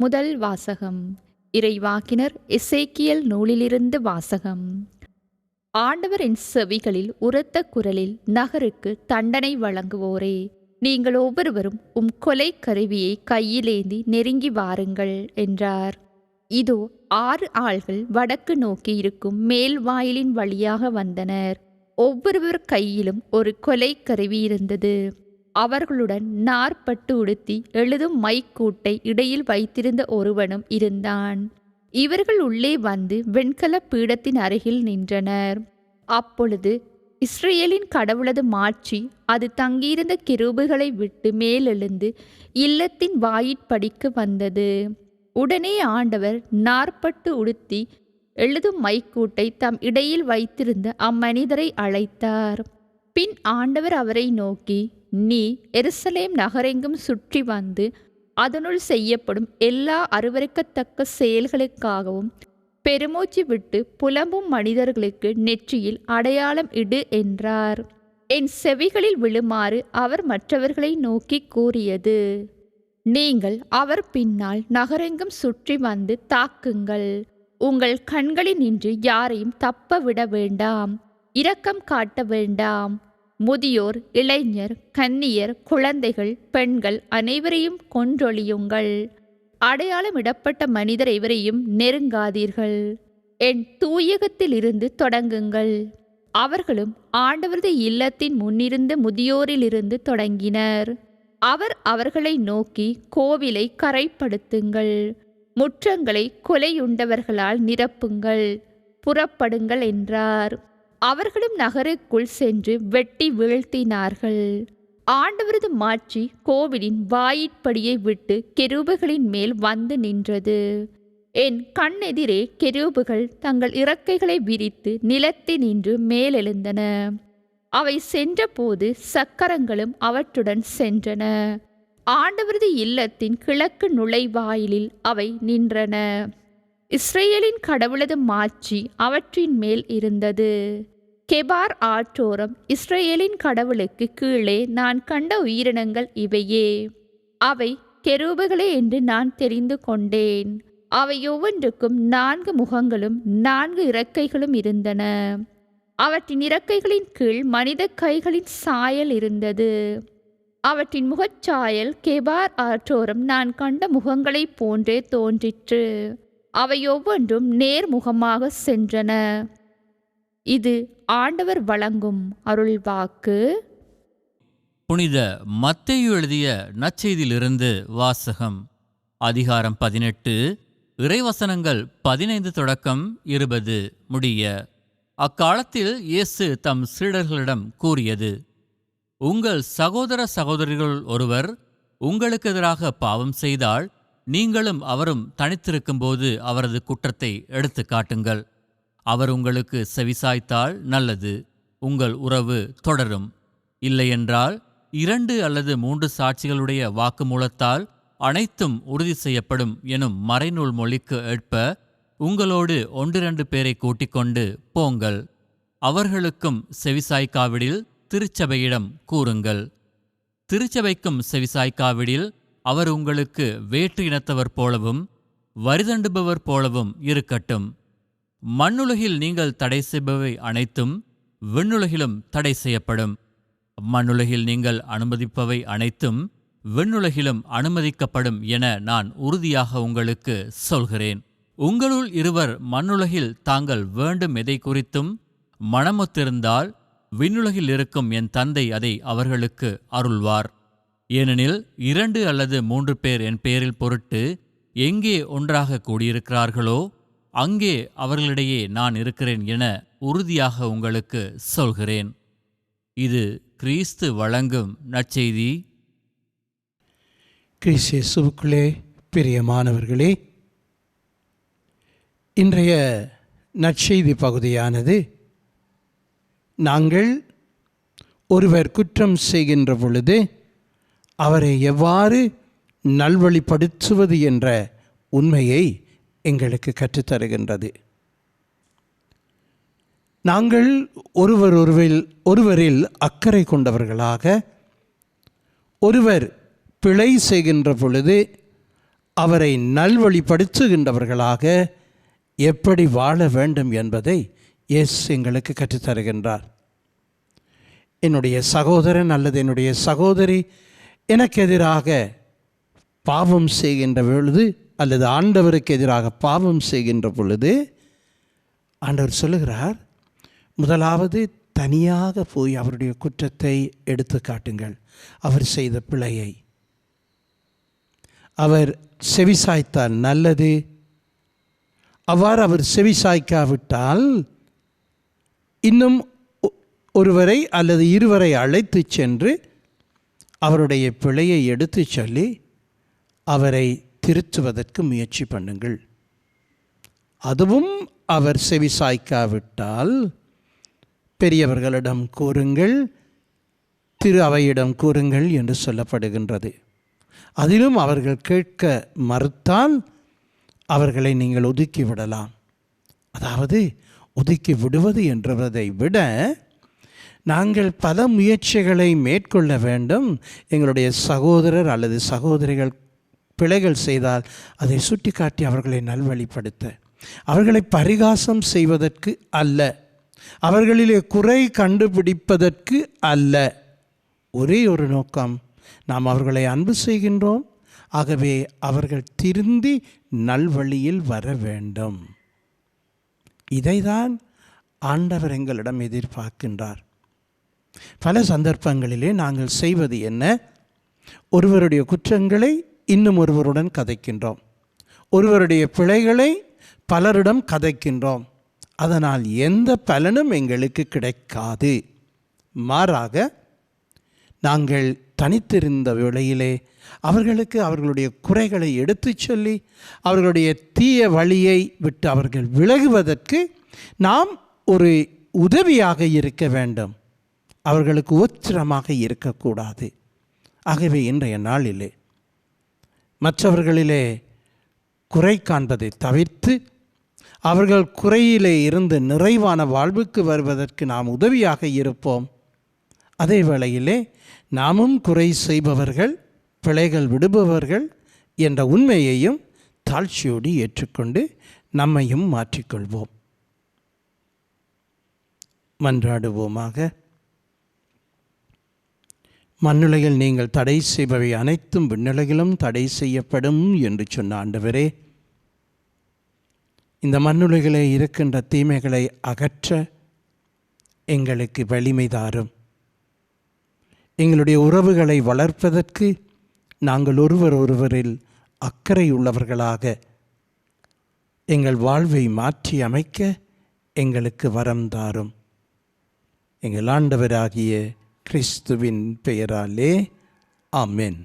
முதல் வாசகம். இறைவாக்கினர் எசேக்கியேல் நூலிலிருந்து வாசகம். ஆண்டவர் என் செவிகளில் உரத்த குரலில், நகருக்கு தண்டனை வழங்குவோரே, நீங்கள் ஒவ்வொருவரும் கொலை கருவியை கையிலேந்தி நெருங்கி வாருங்கள் என்றார். இதோ 6 ஆள்கள் வடக்கு நோக்கி இருக்கும் மேல் வாயிலின் வழியாக வந்தனர். ஒவ்வொருவர் கையிலும் ஒரு கொலை கருவி இருந்தது. அவர்களுடன் நார்பட்டு உடுத்தி எழுதும் மைக்கூட்டை இடையில் வைத்திருந்த ஒருவனும் இருந்தான். இவர்கள் உள்ளே வந்து வெண்கல பீடத்தின் அருகில் நின்றனர். அப்பொழுது இஸ்ரேலின் கடவுளது மாட்சி அது தங்கியிருந்த கெரூபுகளை விட்டு மேலெழுந்து இல்லத்தின் வாயிற்படிக்கு வந்தது. உடனே ஆண்டவர் நார்பட்டு உடுத்தி எழுதும் மைக்கூட்டை தம் இடையில் வைத்திருந்த அம்மனிதரை அழைத்தார். பின் ஆண்டவர் அவரை நோக்கி, நீ எருசலேம் நகரெங்கும் சுற்றி வந்து அதனுள் செய்யப்படும் எல்லா அருவருக்கத்தக்க செயல்களுக்காகவும் பெருமூச்சு விட்டு புலம்பும் மனிதர்களுக்கு நெற்றியில் அடையாளம் இடு என்றார். என் செவிகளில் விழுமாறு அவர் மற்றவர்களை நோக்கி கூறியது, நீங்கள் அவர் பின்னால் நகரெங்கும் சுற்றி வந்து தாக்குங்கள். உங்கள் கண்களினின்று யாரையும் தப்ப விட வேண்டாம். இரக்கம் காட்ட வேண்டாம். முதியோர், இளைஞர், கன்னியர், குழந்தைகள், பெண்கள் அனைவரையும் கொன்றொழியுங்கள். அடையாளமிடப்பட்ட மனிதர் எவரையும் நெருங்காதீர்கள். என் தூயகத்திலிருந்து தொடங்குங்கள். அவர்களும் ஆண்டவரது இல்லத்தின் முன்னிருந்த முதியோரிலிருந்து தொடங்கினர். அவர் அவர்களை நோக்கி, கோவிலை கரைப்படுத்துங்கள், முற்றங்களை கொலையுண்டவர்களால் நிரப்புங்கள், புறப்படுங்கள் என்றார். அவர்களும் நகருக்குள் சென்று வெட்டி வீழ்த்தினார்கள். ஆண்டவரது மாட்சி கோவிலின் வாயிற்படியை விட்டு கெரூபுகளின் மேல் வந்து நின்றது. என் கண்ணெதிரே கெரூபுகள் தங்கள் இறக்கைகளை விரித்து நிலத்தினின்று மேலெழுந்தன. அவை சென்றபோது சக்கரங்களும் அவற்றுடன் சென்றன. ஆண்டவரது இல்லத்தின் கிழக்கு நுழைவாயிலில் அவை நின்றன. இஸ்ரேலின் கடவுளது மாட்சி அவற்றின் மேல் இருந்தது. கெபார் ஆற்றோரம் இஸ்ரேலின் கடவுளுக்கு கீழே நான் கண்ட உயிரினங்கள் இவையே. அவை கெரூபுகளே என்று நான் தெரிந்து கொண்டேன். அவை ஒவ்வொன்றுக்கும் 4 முகங்களும் 4 இறக்கைகளும் இருந்தன. அவற்றின் இறக்கைகளின் கீழ் மனித கைகளின் சாயல் இருந்தது. அவற்றின் முகச்சாயல் கெபார் ஆற்றோரம் நான் கண்ட முகங்களைப் போன்றே தோன்றிற்று. அவை ஒவ்வொன்றும் நேர்முகமாக சென்றன. இது ஆண்டவர் வழங்கும் அருள்வாக்கு. புனித மத்தேயு எழுதிய நற்செய்தியிலிருந்து வாசகம். அதிகாரம் 18, இறைவசனங்கள் 15 தொடக்கம் 20 முடிய. அக்காலத்தில் இயேசு தம் சீடர்களிடம் கூறியது, உங்கள் சகோதர சகோதரிகள் ஒருவர் உங்களுக்கு எதிராக பாவம் செய்தால், நீங்களும் அவரும் தனித்திருக்கும்போது அவரது குற்றத்தை எடுத்து காட்டுங்கள். அவர் உங்களுக்கு செவிசாய்த்தால் நல்லது, உங்கள் உறவு தொடரும். இல்லையென்றால் 2 அல்லது 3 சாட்சிகளுடைய வாக்குமூலத்தால் அனைத்தும் உறுதி செய்யப்படும் எனும் மறைநூல் மொழிக்கு ஏற்ப உங்களோடு 1-2 பேரை கூட்டிக் கொண்டு போங்கள். அவர்களுக்கும் செவிசாய்க்காவிடில் திருச்சபையிடம் கூறுங்கள். திருச்சபைக்கும் செவிசாய்க்காவிடில் அவர் உங்களுக்கு வேற்று இனத்தவர் போலவும் வரிதண்டுபவர் போலவும் இருக்கட்டும். மண்ணுலகில் நீங்கள் தடை செய்பவை அனைத்தும் விண்ணுலகிலும் தடை செய்யப்படும். மண்ணுலகில் நீங்கள் அனுமதிப்பவை அனைத்தும் விண்ணுலகிலும் அனுமதிக்கப்படும் என நான் உறுதியாக உங்களுக்கு சொல்கிறேன். உங்களுள் இருவர் மண்ணுலகில் தாங்கள் வேண்டும் எதை குறித்தும் மனமொத்திருந்தால், விண்ணுலகில் இருக்கும் என் தந்தை அதை அவர்களுக்கு அருள்வார். ஏனெனில் 2 அல்லது 3 பேர் என் பேரில் பொருட்டு எங்கே ஒன்றாக கூடியிருக்கிறார்களோ அங்கே அவர்களிடையே நான் இருக்கிறேன் என உறுதியாக உங்களுக்கு சொல்கிறேன். இது கிறிஸ்து வழங்கும் நற்செய்தி. கிறிஸ்து இயேசுவுக்குள்ளே பிரியமானவர்களே, இன்றைய நற்செய்தி பகுதியானது நாங்கள் ஒருவர் குற்றம் செய்கின்ற பொழுது அவரை எவ்வாறு நல்வழிப்படுத்துவது என்ற உண்மையை எங்களுக்கு கற்றுத்தருகின்றது. நாங்கள் ஒருவரில் அக்கறை கொண்டவர்களாக, ஒருவர் பிழை செய்கின்ற பொழுது அவரை நல்வழிப்படுத்துகின்றவர்களாக எப்படி வாழ வேண்டும் என்பதை இயேசு எங்களுக்கு கற்றுத்தருகின்றார். என்னுடைய சகோதரன் அல்லது என்னுடைய சகோதரி எனக்கு எதிராக பாவம் செய்கின்ற பொழுது அல்லது ஆண்டவருக்கு எதிராக பாவம் செய்கின்ற பொழுது ஆண்டவர் சொல்லுகிறார், முதலாவது தனியாக போய் அவருடைய குற்றத்தை எடுத்து காட்டுங்கள், அவர் செய்த பிழையை. அவர் செவிசாய்த்தால் நல்லது. அவ்வாறு அவர் செவிசாய்க்காவிட்டால் இன்னும் ஒருவரை அல்லது இருவரை அழைத்து சென்று அவருடைய பிழையை எடுத்து சொல்லி அவரை திருத்துவதற்கு முயற்சி பண்ணுங்கள். அதுவும் அவர் செவிசாய்க்காவிட்டால் பெரியவர்களிடம் கூறுங்கள், திரு அவையிடம் கூறுங்கள் என்று சொல்லப்படுகின்றது. அதிலும் அவர்கள் கேட்க மறுத்தால் அவர்களை நீங்கள் ஒதுக்கி விடலாம். அதாவது ஒதுக்கி விடுவது என்றதை விட நாங்கள் பல முயற்சிகளை மேற்கொள்ள வேண்டும். எங்களுடைய சகோதரர் அல்லது சகோதரிகள் பிழைகள் செய்தால் அதை சுட்டிக்காட்டி அவர்களை நல்வழிப்படுத்த, அவர்களை பரிகாசம் செய்வதற்கு அல்ல, அவர்களிலே குறை கண்டுபிடிப்பதற்கு அல்ல. ஒரே ஒரு நோக்கம், நாம் அவர்களை அன்பு செய்கின்றோம், ஆகவே அவர்கள் திருந்தி நல்வழியில் வர வேண்டும். இதைதான் ஆண்டவர் எங்களிடம் எதிர்பார்க்கின்றார். பல சந்தர்ப்பங்களிலே நாங்கள் செய்வது என்ன? ஒருவருடைய குற்றங்களை இன்னும் ஒருவருடன் கதைக்கின்றோம், ஒருவருடைய பிழைகளை பலரிடம் கதைக்கின்றோம். அதனால் எந்த பலனும் எங்களுக்கு கிடைக்காது. மாறாக நாங்கள் தனித்திருந்த வேளையிலே அவர்களுக்கு அவர்களுடைய குறைகளை எடுத்து சொல்லி அவர்களுடைய தீய வழியை விட்டு அவர்கள் விலகுவதற்கு நாம் ஒரு உதவியாக இருக்க வேண்டும், அவர்களுக்கு உத்திரமாக இருக்கக்கூடாது. ஆகவே இன்றைய நாளிலே மற்றவர்களிலே குறை காண்பதை தவிர்த்து அவர்கள் குறையிலே இருந்து நிறைவான வாழ்வுக்கு வருவதற்கு நாம் உதவியாக இருப்போம். அதே வேளையிலே நாமும் குறை செய்பவர்கள், பிழைகள் விடுபவர்கள் என்ற உண்மையையும் தாழ்ச்சியோடு ஏற்றுக்கொண்டு நம்மையும் மாற்றிக்கொள்வோம். மன்றாடுவோமாக. மண்ணுலகில் நீங்கள் தடை செய்பவை அனைத்தும் விண்ணுலகிலும் தடை செய்யப்படும் என்று சொன்ன ஆண்டவரே, இந்த மண்ணுலகிலே இருக்கின்ற தீமைகளை அகற்ற எங்களுக்கு வலிமை தாரும். எங்களுடைய உறவுகளை வளர்ப்பதற்கு நாங்கள் ஒருவரில் அக்கறை உள்ளவர்களாக எங்கள் வாழ்வை மாற்றி அமைக்க எங்களுக்கு வரம் தாரும். எங்கள் ஆண்டவராகிய கிறிஸ்துவின் பெயராலே ஆமென்.